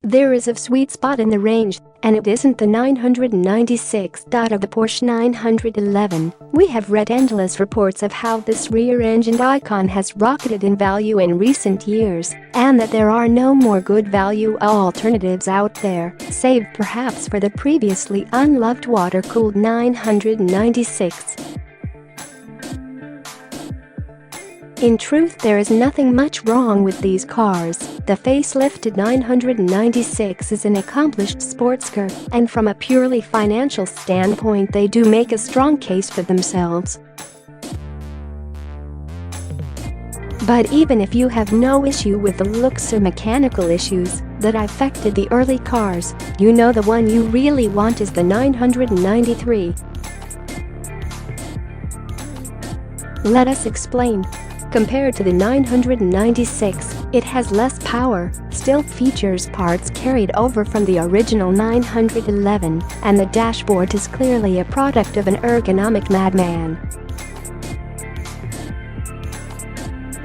There is a sweet spot in the range, and it isn't the 996. Of the Porsche 911, we have read endless reports of how this rear-engined icon has rocketed in value in recent years, and that there are no more good value alternatives out there, save perhaps for the previously unloved water-cooled 996. In truth, there is nothing much wrong with these cars. The facelifted 996 is an accomplished sports car, and from a purely financial standpoint they do make a strong case for themselves. But even if you have no issue with the looks or mechanical issues that affected the early cars, you know the one you really want is the 993. Let us explain. Compared to the 996, it has less power, still features parts carried over from the original 911, and the dashboard is clearly a product of an ergonomic madman.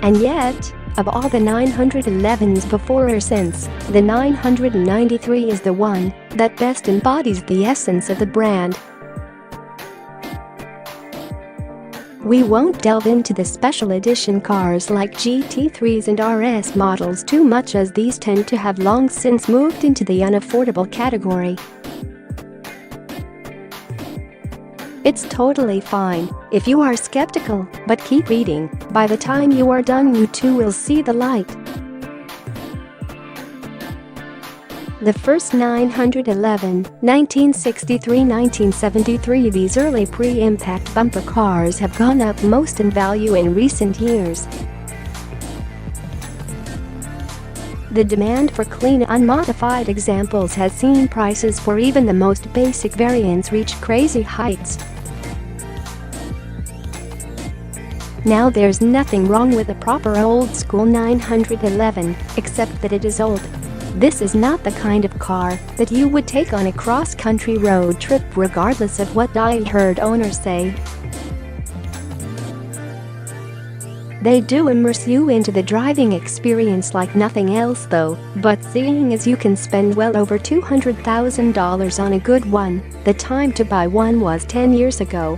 And yet, of all the 911s before or since, the 993 is the one that best embodies the essence of the brand. We won't delve into the special edition cars like GT3s and RS models too much, as these tend to have long since moved into the unaffordable category. It's totally fine if you are skeptical, but keep reading. By the time you are done, you too will see the light. The first 911, 1963, 1973, these early pre-impact bumper cars have gone up most in value in recent years. The demand for clean, unmodified examples has seen prices for even the most basic variants reach crazy heights. Now, there's nothing wrong with a proper old-school 911, except that it is old. This is not the kind of car that you would take on a cross-country road trip, regardless of what I heard owners say. They do immerse you into the driving experience like nothing else though, but seeing as you can spend well over $200,000 on a good one, the time to buy one was 10 years ago.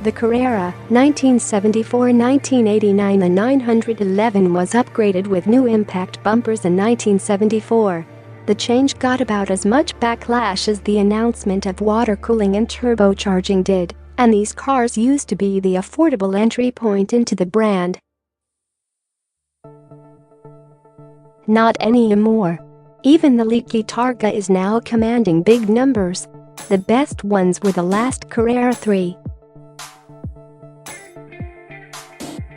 The Carrera, 1974-1989. The 911 was upgraded with new impact bumpers in 1974. The change got about as much backlash as the announcement of water cooling and turbocharging did, and these cars used to be the affordable entry point into the brand. Not anymore. Even the leaky Targa is now commanding big numbers. The best ones were the last Carrera 3.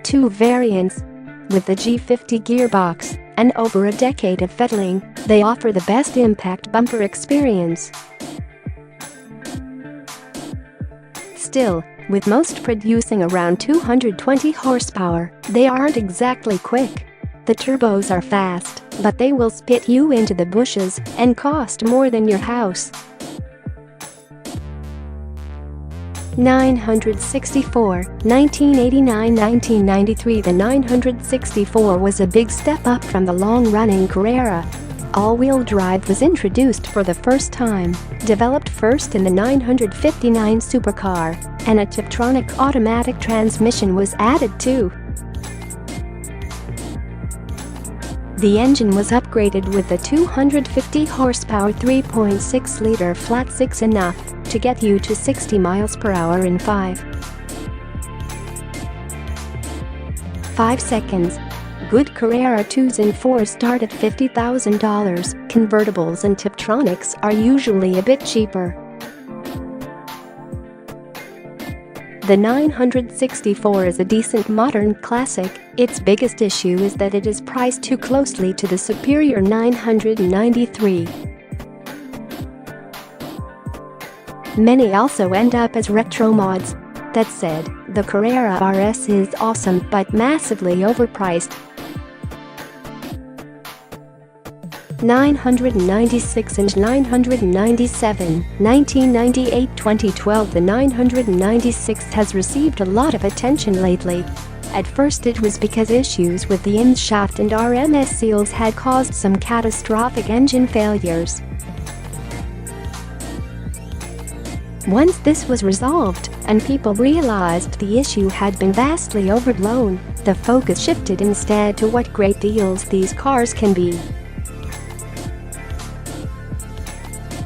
Two variants. With the G50 gearbox and over a decade of fettling, they offer the best impact bumper experience. Still, with most producing around 220 horsepower, they aren't exactly quick. The turbos are fast, but they will spit you into the bushes and cost more than your house. 964, 1989-1993. The 964 was a big step up from the long-running Carrera. All-wheel drive was introduced for the first time, developed first in the 959 supercar, and a Tiptronic automatic transmission was added too. The engine was upgraded with a 250 horsepower 3.6-liter flat six, enough to get you to 60 miles per hour in 5 seconds. Good Carrera 2s and 4s start at $50,000. Convertibles and Tiptronics are usually a bit cheaper. The 964 is a decent modern classic. Its biggest issue is that it is priced too closely to the superior 993. Many also end up as retro mods. That said, the Carrera RS is awesome but massively overpriced. 996 and 997, 1998-2012. The 996 has received a lot of attention lately. At first it was because issues with the IMS shaft and RMS seals had caused some catastrophic engine failures. Once this was resolved and people realized the issue had been vastly overblown, the focus shifted instead to what great deals these cars can be.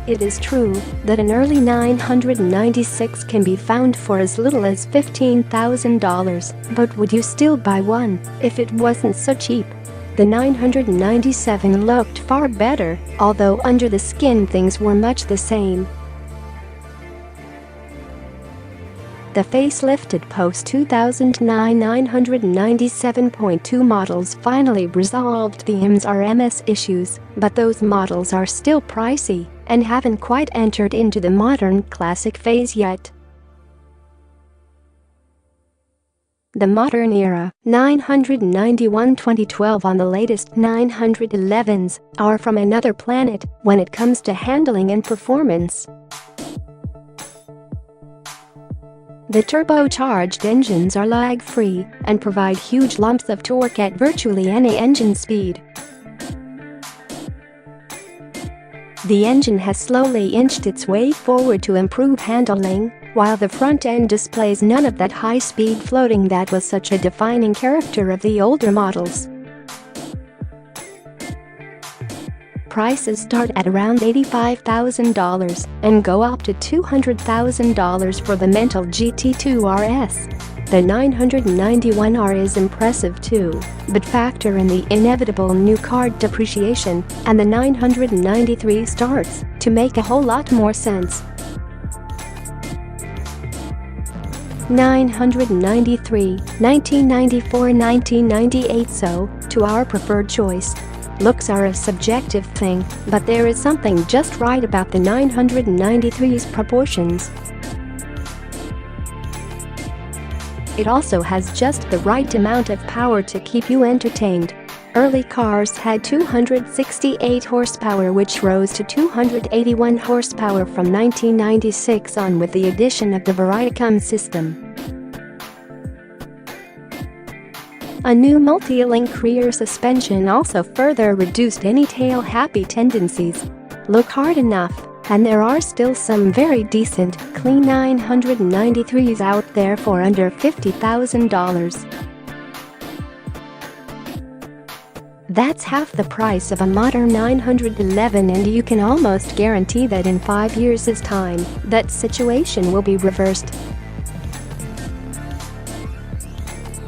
It is true that an early 996 can be found for as little as $15,000, but would you still buy one if it wasn't so cheap? The 997 looked far better, although under the skin things were much the same. The facelifted post-2009 997.2 models finally resolved the IMS RMS issues, but those models are still pricey and haven't quite entered into the modern classic phase yet. The modern era 991 2012 on the latest 911s are from another planet when it comes to handling and performance. The turbocharged engines are lag-free and provide huge lumps of torque at virtually any engine speed. The engine has slowly inched its way forward to improve handling, while the front end displays none of that high-speed floating that was such a defining character of the older models. Prices start at around $85,000 and go up to $200,000 for the Mental GT2 RS. The 991R is impressive too, but factor in the inevitable new car depreciation and the 993 starts to make a whole lot more sense. 993, 1994, 1998. So, to our preferred choice. Looks are a subjective thing, but there is something just right about the 993's proportions. It also has just the right amount of power to keep you entertained. Early cars had 268 horsepower, which rose to 281 horsepower from 1996 on with the addition of the Variacom system. A new multi-link rear suspension also further reduced any tail-happy tendencies. Look hard enough, and there are still some very decent, clean 993s out there for under $50,000. That's half the price of a modern 911, and you can almost guarantee that in 5 years' time, that situation will be reversed.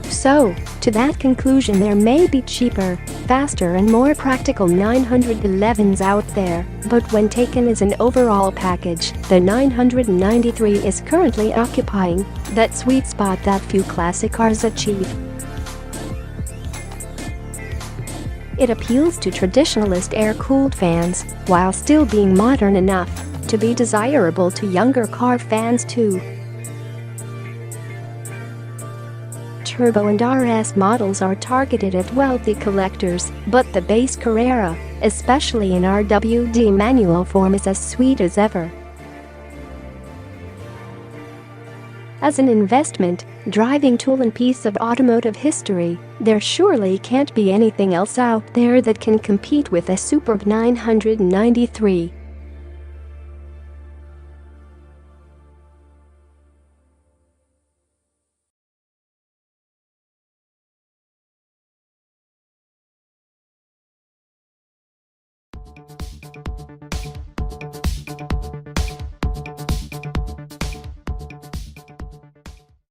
So, to that conclusion, there may be cheaper, faster and more practical 911s out there, but when taken as an overall package, the 993 is currently occupying that sweet spot that few classic cars achieve. It appeals to traditionalist air-cooled fans while still being modern enough to be desirable to younger car fans too. Turbo and RS models are targeted at wealthy collectors, but the base Carrera, especially in RWD manual form, is as sweet as ever. As an investment, driving tool and piece of automotive history, there surely can't be anything else out there that can compete with a superb 993.